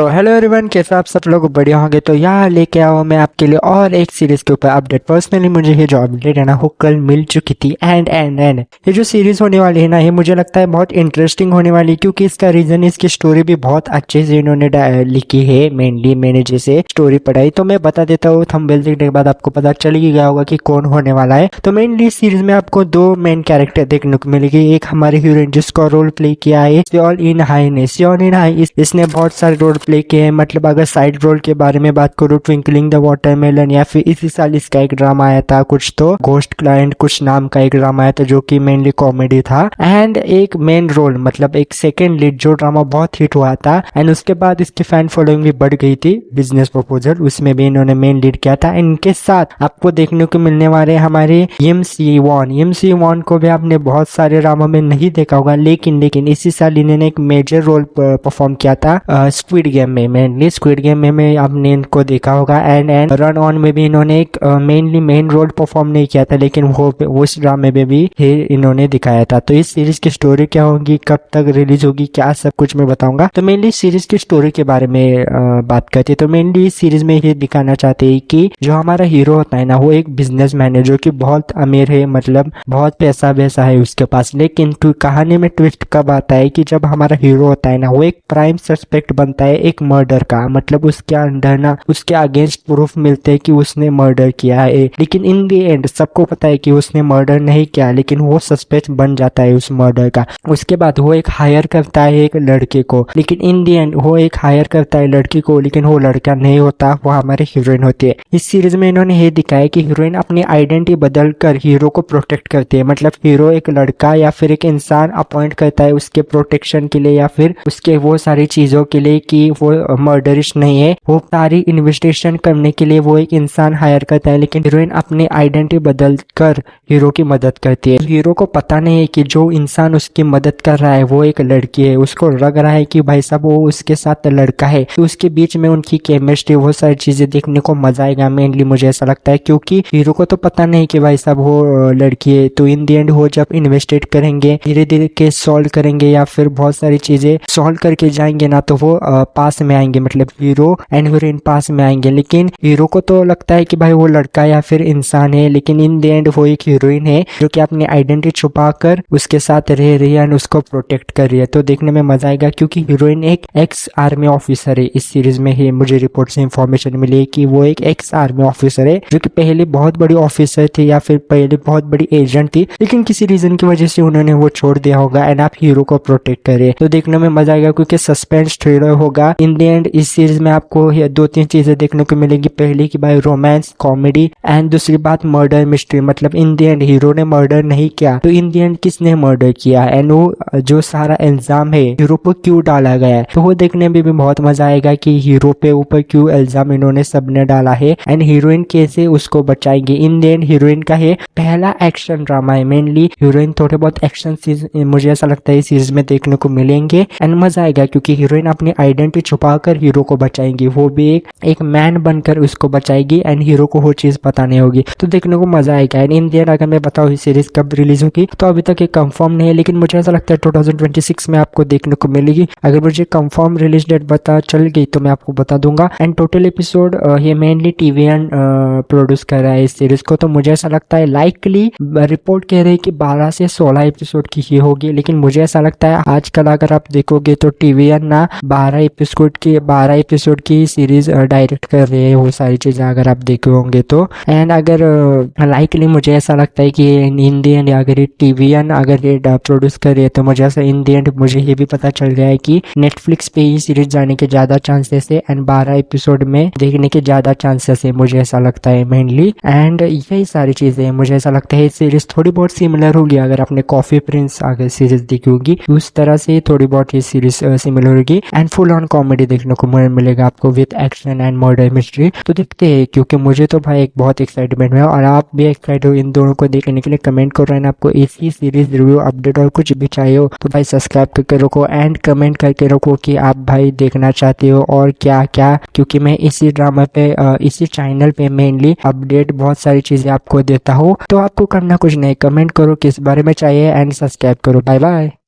तो hello everyone, कैसे आप सब लोग बढ़िया होंगे। तो यहाँ लेके आओ मैं आपके लिए और एक सीरीज के ऊपर अपडेट। पर्सनली मुझे ये जो अपडेट है ना वो कल मिल चुकी थी एंड ये जो सीरीज होने वाली है ना ये मुझे लगता है बहुत इंटरेस्टिंग होने वाली है, क्योंकि इसका रीजन इसकी स्टोरी भी बहुत अच्छे से इन्होंने लिखी है। मेनली मैंने जैसे स्टोरी पढ़ाई तो मैं बता देता हूँ, थंबनेल देखने के बाद आपको पता चल ही गया होगा कि कौन होने वाला है। तो मेनली इस सीरीज में आपको दो मेन कैरेक्टर देखने को मिलेगी। एक हमारी हीरोइन जिसका रोल प्ले किया है सियोल-इन हाई ने। सियोल-इन हाई इसने बहुत सारे रोल प्ले किए हैं। मतलब अगर साइड रोल के बारे में बात करूँ, ट्विंकलिंग द वाटरमेलन, या फिर इसी साल इसका एक ड्रामा आया था कुछ तो घोस्ट क्लाइंट कुछ नाम का एक ड्रामा आया था जो कि मेनली कॉमेडी था। एंड एक मेन रोल मतलब एक सेकेंड लीड जो ड्रामा बहुत हिट हुआ था एंड उसके बाद इसकी फैन फॉलोइंग भी बढ़ गई थी, बिजनेस प्रपोजल, उसमें भी इन्होंने मेन लीड किया था। इनके साथ आपको देखने को मिलने वाले हमारे यिम सी वॉन को भी आपने बहुत सारे ड्रामा में नहीं देखा होगा, लेकिन इसी साल इन्होंने एक मेजर रोल परफॉर्म किया था स्क्विड गेम में। मेनली स्क्विड गेम में आपने इनको देखा होगा एंड रन ऑन में भी इन्होंने एक मेनली मेन रोल परफॉर्म नहीं किया था, लेकिन वो उस ड्रामे में भी इन्होंने दिखाया था। तो इस सीरीज की स्टोरी क्या होगी, कब तक रिलीज होगी, क्या सब कुछ मैं बताऊंगा। तो मेनली सीरीज की स्टोरी के बारे में बात करते हैं। तो मेनली इस सीरीज में ये दिखाना चाहते हैं कि जो हमारा हीरो होता है ना वो एक बिजनेसमैन है जो कि बहुत अमीर है, मतलब बहुत पैसा वैसा है उसके पास। लेकिन कहानी में ट्विस्ट कब आता है कि जब हमारा हीरो होता है ना वो एक प्राइम सस्पेक्ट बनता है एक मर्डर का। मतलब उसके अंदर ना उसके अगेंस्ट प्रूफ मिलते हैं कि उसने मर्डर किया है, लेकिन इन दी एंड सबको पता है कि उसने मर्डर नहीं किया, लेकिन वो सस्पेक्ट बन जाता है उस मर्डर का। उसके बाद वो एक हायर करता है एक लड़के को, लेकिन इन दी एंड वो एक हायर करता है लड़की को, लेकिन वो लड़का नहीं होता, वो हमारी हीरोइन होती है। इस सीरीज में इन्होंने ये दिखाया कि हीरोइन अपनी आइडेंटिटी बदल कर हीरो को प्रोटेक्ट करती है। मतलब हीरो एक लड़का या फिर एक इंसान अपॉइंट करता है उसके प्रोटेक्शन के लिए या फिर उसके वो सारी चीजों के लिए कि वो मर्डरिश नहीं है, वो सारी इन्वेस्टिगेशन करने के लिए वो एक इंसान हायर करता है। लेकिन हीरोइन अपनी आइडेंटिटी बदल कर हीरो की मदद करती है। हीरो को पता नहीं है कि जो इंसान उसकी मदद कर रहा है वो एक लड़की है। उसको लग रहा है कि भाई साहब वो उसके साथ लड़का है, तो उसके बीच में उनकी केमिस्ट्री वो सारी चीजें देखने को मजा आएगा। मेनली मुझे ऐसा लगता है क्योंकि हीरो को तो पता नहीं कि भाई साहब वो लड़की है। तो इन दी एंड वो जब इन्वेस्टिगेट करेंगे, धीरे धीरे केस सॉल्व करेंगे या फिर बहुत सारी चीजें सॉल्व करके जाएंगे ना, तो वो पास में आएंगे, मतलब हीरो एंड हीरोइन पास में आएंगे। लेकिन हीरो को तो लगता है कि भाई वो लड़का या फिर इंसान है, लेकिन इन द एंड वो एक हीरोइन है जो कि अपनी आइडेंटिटी छुपा कर उसके साथ रह रही है एंड उसको प्रोटेक्ट कर रही है। तो देखने में मजा आएगा क्योंकि हीरोइन एक एक्स आर्मी ऑफिसर है। इस सीरीज में ही मुझे रिपोर्ट से इंफॉर्मेशन मिली है कि वो एक एक्स आर्मी ऑफिसर है जो कि पहले बहुत बड़ी ऑफिसर थी या फिर पहले बहुत बड़ी एजेंट थी, लेकिन किसी रीजन की वजह से उन्होंने वो छोड़ दिया होगा एंड आप हीरो को प्रोटेक्ट करे। तो देखने में मजा आएगा क्योंकि सस्पेंस थ्रिलर होगा। इन द एंड इस सीरीज में आपको दो तीन चीजें देखने को मिलेंगी। पहली की बात रोमांस कॉमेडी एंड दूसरी बात मर्डर मिस्ट्री। मतलब इन द एंड हीरो ने मर्डर नहीं किया तो इन द एंड किसने मर्डर किया एंड वो जो सारा इल्जाम है हीरो पर क्यों डाला गया है, तो वो देखने में भी बहुत मजा आएगा कि हीरो पे ऊपर क्यों इल्जाम इन्होंने सबने डाला है एंड हीरोइन कैसे उसको बचाएंगे। इन द एंड हीरोइन का है पहला एक्शन ड्रामा है। मेनली हीरोइन थोड़े बहुत एक्शन मुझे ऐसा लगता है इस सीरीज में देखने को मिलेंगे एंड मजा आएगा क्योंकि हीरोइन अपनी आइडेंटिटी छुपाकर हीरो को बचाएंगी। वो भी एक मैन बनकर उसको बचाएगी एंड हीरो को वो चीज पता नहीं होगी। तो देखने को मजा आएगा। एंड इन देर अगर मैं बताऊँ इस सीरीज कब रिलीज होगी तो अभी तक ये कंफर्म नहीं है, लेकिन मुझे ऐसा लगता है 2026 में आपको देखने को मिलेगी। अगर मुझे कंफर्म रिलीज डेट पता चल गई तो मैं आपको बता दूंगा। एंड टोटल एपिसोड ये मेनली TVN प्रोड्यूस कर रहा है इस सीरीज को। तो मुझे ऐसा लगता है लाइकली रिपोर्ट कह रही है कि 12 से 16 एपिसोड की ही होगी, लेकिन मुझे ऐसा लगता है आजकल अगर आप देखोगे तो TVN ना 12 एपिसोड की सीरीज डायरेक्ट कर रहे हैं वो सारी चीजें अगर आप देखे होंगे तो। एंड अगर लाइकली मुझे ऐसा लगता है कि इन दी एंड अगर ये TVN अगर ये प्रोड्यूस कर रही है तो मुझे ऐसा इन दी एंड मुझे ये भी पता चल गया है कि नेटफ्लिक्स पे ही सीरीज जाने के ज्यादा चांसेस है एंड 12 एपिसोड में देखने के ज्यादा चांसेस है, मुझे ऐसा लगता है मेनली। एंड यही सारी चीजें मुझे ऐसा लगता है सीरीज थोड़ी बहुत सिमिलर होगी। अगर आपने कॉफी प्रिंस अगर सीरीज देखी होगी उस तरह से थोड़ी बहुत ये सीरीज सिमिलर होगी एंड फुल ऑन कॉमेडी देखने को मिलेगा आपको with action and murder mystery. तो देखते हैं क्योंकि मुझे तो भाई एक बहुत एक्साइटमेंट है और आप भी एक्साइटेड हो इन दोनों को देखने के लिए। कमेंट करो एंड आपको इसी सीरीज रिव्यू अपडेट और कुछ भी चाहिए हो तो भाई सब्सक्राइब करके रखो एंड कमेंट करके रखो कि आप भाई देखना चाहते हो और क्या क्या, क्योंकि मैं इसी ड्रामा पे इसी चैनल पे मेनली अपडेट बहुत सारी चीजें आपको देता हूँ। तो आपको करना कुछ नहीं, कमेंट करो किस बारे में चाहिए एंड सब्सक्राइब करो। Bye bye.